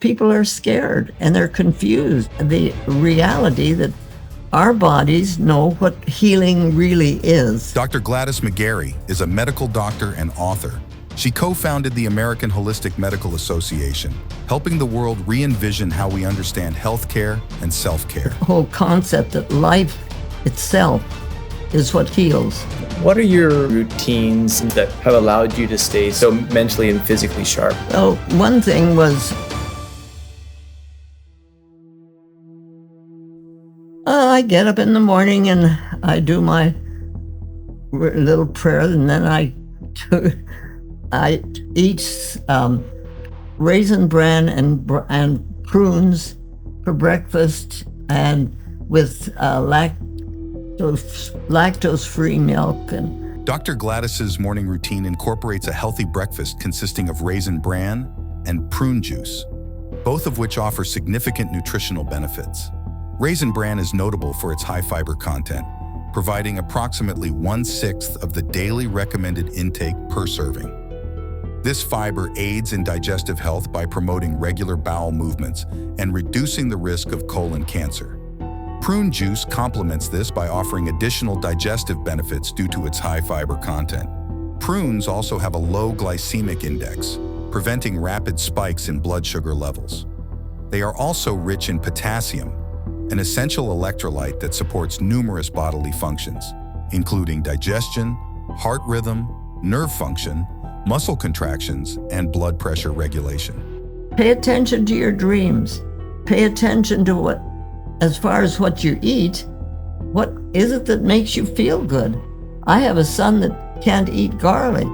people are scared and they're confused. The reality that our bodies know what healing really is. Dr. Gladys McGarey is a medical doctor and author. She co-founded the American Holistic Medical Association, helping the world re-envision how we understand healthcare and self-care. The whole concept that life itself is what heals. What are your routines that have allowed you to stay so mentally and physically sharp? Well, one thing was I get up in the morning and I do my little prayer, and then I eat raisin bran and prunes for breakfast, and with lactose-free milk. And Dr. Gladys's morning routine incorporates a healthy breakfast consisting of raisin bran and prune juice, both of which offer significant nutritional benefits. Raisin bran is notable for its high fiber content, providing approximately 1/6 of the daily recommended intake per serving. This fiber aids in digestive health by promoting regular bowel movements and reducing the risk of colon cancer. Prune juice complements this by offering additional digestive benefits due to its high fiber content. Prunes also have a low glycemic index, preventing rapid spikes in blood sugar levels. They are also rich in potassium, an essential electrolyte that supports numerous bodily functions, including digestion, heart rhythm, nerve function, muscle contractions, and blood pressure regulation. Pay attention to your dreams. Pay attention to as far as what you eat, what is it that makes you feel good? I have a son that can't eat garlic.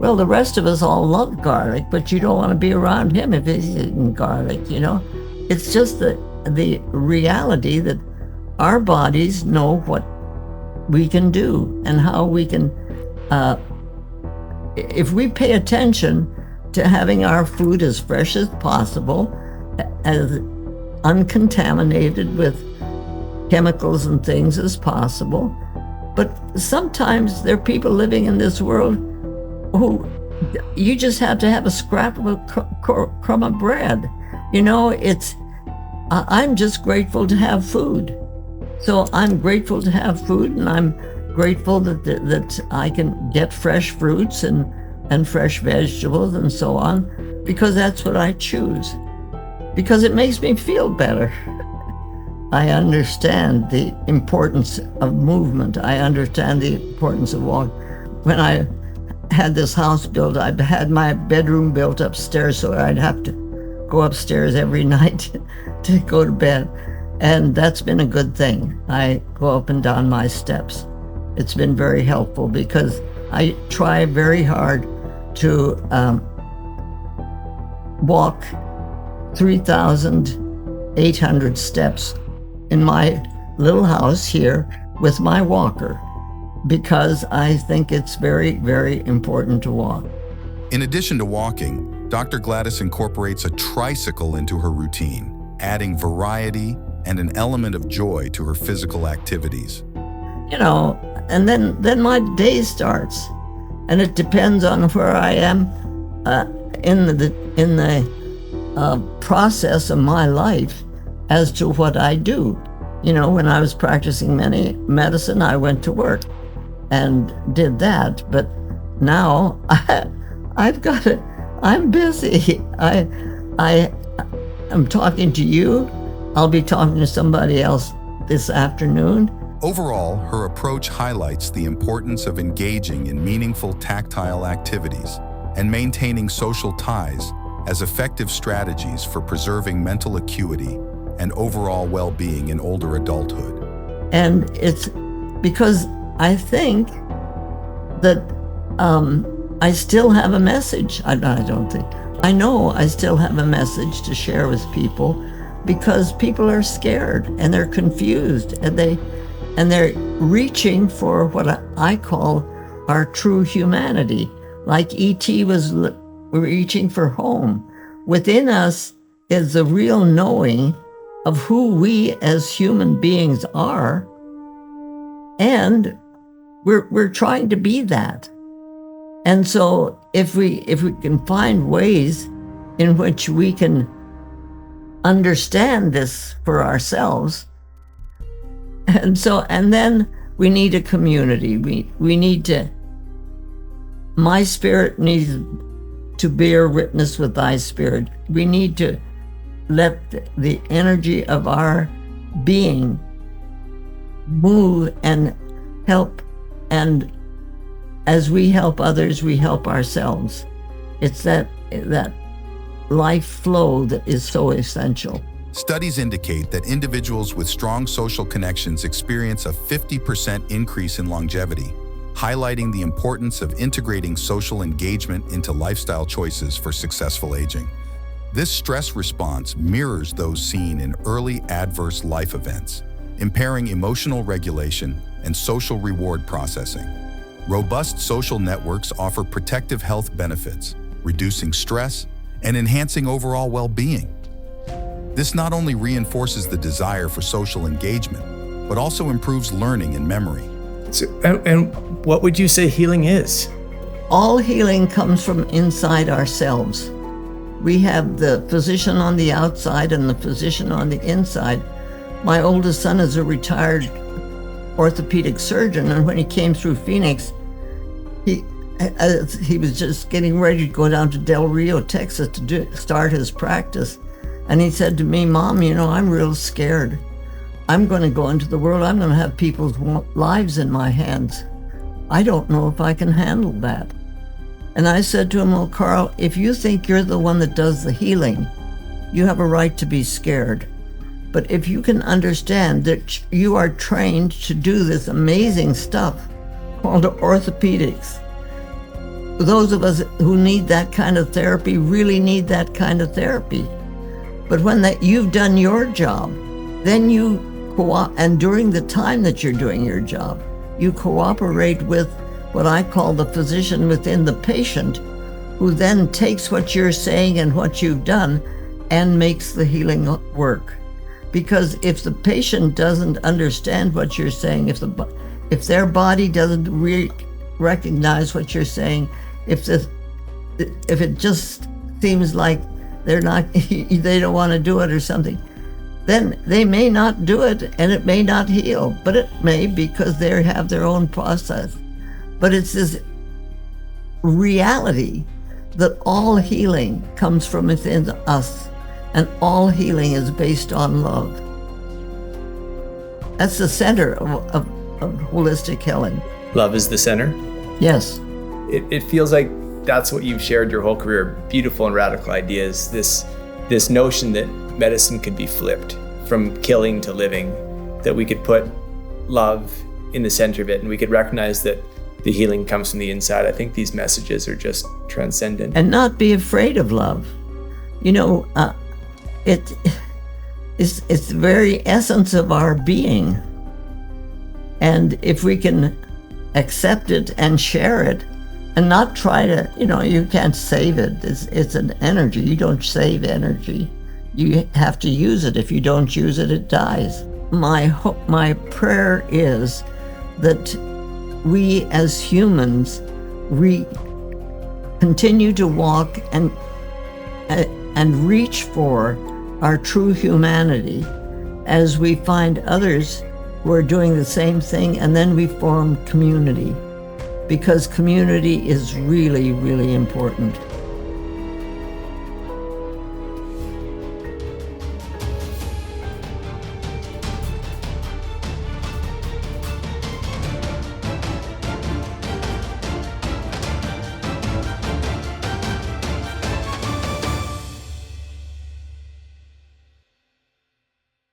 Well, the rest of us all love garlic, but you don't want to be around him if he's eating garlic, you know? It's just the reality that our bodies know what we can do and how we can, if we pay attention to having our food as fresh as possible, as uncontaminated with chemicals and things as possible. But sometimes there are people living in this world who you just have to have a scrap of a crumb of bread. You know, I'm just grateful to have food. So I'm grateful to have food, and I'm grateful that I can get fresh fruits and fresh vegetables and so on, because that's what I choose. Because it makes me feel better. I understand the importance of movement. I understand the importance of walk. When I had this house built, I had my bedroom built upstairs, so I'd have to go upstairs every night to go to bed. And that's been a good thing. I go up and down my steps. It's been very helpful because I try very hard to walk 3,800 steps in my little house here with my walker, because I think it's very, very important to walk. In addition to walking, Dr. Gladys incorporates a tricycle into her routine, adding variety and an element of joy to her physical activities. You know, and then my day starts, and it depends on where I am in the process of my life as to what I do. You know, when I was practicing medicine, I went to work and did that. But now I'm busy. I'm talking to you. I'll be talking to somebody else this afternoon. Overall, her approach highlights the importance of engaging in meaningful tactile activities and maintaining social ties as effective strategies for preserving mental acuity and overall well-being in older adulthood. And it's because I think that I still have a message. I don't think. I know I still have a message to share with people, because people are scared and they're confused, and they're reaching for what I call our true humanity. Like E.T. was reaching for home. Within us is the real knowing of who we as human beings are, and we're trying to be that. And so if we can find ways in which we can understand this for ourselves. And then we need a community. We need to, my spirit needs to bear witness with thy spirit. We need to let the energy of our being move and help. And as we help others, we help ourselves. It's that life flow that is so essential. Studies indicate that individuals with strong social connections experience a 50% increase in longevity, highlighting the importance of integrating social engagement into lifestyle choices for successful aging. This stress response mirrors those seen in early adverse life events, impairing emotional regulation and social reward processing. Robust social networks offer protective health benefits, reducing stress and enhancing overall well-being. This not only reinforces the desire for social engagement, but also improves learning and memory. And what would you say healing is? All healing comes from inside ourselves. We have the physician on the outside and the physician on the inside. My oldest son is a retired orthopedic surgeon, and when he came through Phoenix, he was just getting ready to go down to Del Rio, Texas to start his practice. And he said to me, "Mom, I'm real scared. I'm going to go into the world. I'm going to have people's lives in my hands. I don't know if I can handle that." And I said to him, "Well, Carl, if you think you're the one that does the healing, you have a right to be scared. But if you can understand that you are trained to do this amazing stuff called orthopedics, those of us who need that kind of therapy really need that kind of therapy. But when you've done your job, then and during the time that you're doing your job, you cooperate with what I call the physician within the patient, who then takes what you're saying and what you've done and makes the healing work. Because if the patient doesn't understand what you're saying, if their body doesn't recognize what you're saying, if it just seems like they don't want to do it or something, then they may not do it and it may not heal, but it may, because they have their own process. But it's this reality that all healing comes from within us, and all healing is based on love. That's the center of holistic healing. Love is the center? Yes. It feels like that's what you've shared your whole career, beautiful and radical ideas, this notion that medicine could be flipped from killing to living, that we could put love in the center of it, and we could recognize that the healing comes from the inside. I think these messages are just transcendent. And not be afraid of love. It's the very essence of our being. And if we can accept it and share it, and not try to, you can't save it. It's an energy. You don't save energy. You have to use it. If you don't use it, it dies. My prayer is that we as humans, we continue to walk and reach for our true humanity as we find others who are doing the same thing, and then we form community. Because community is really, really important.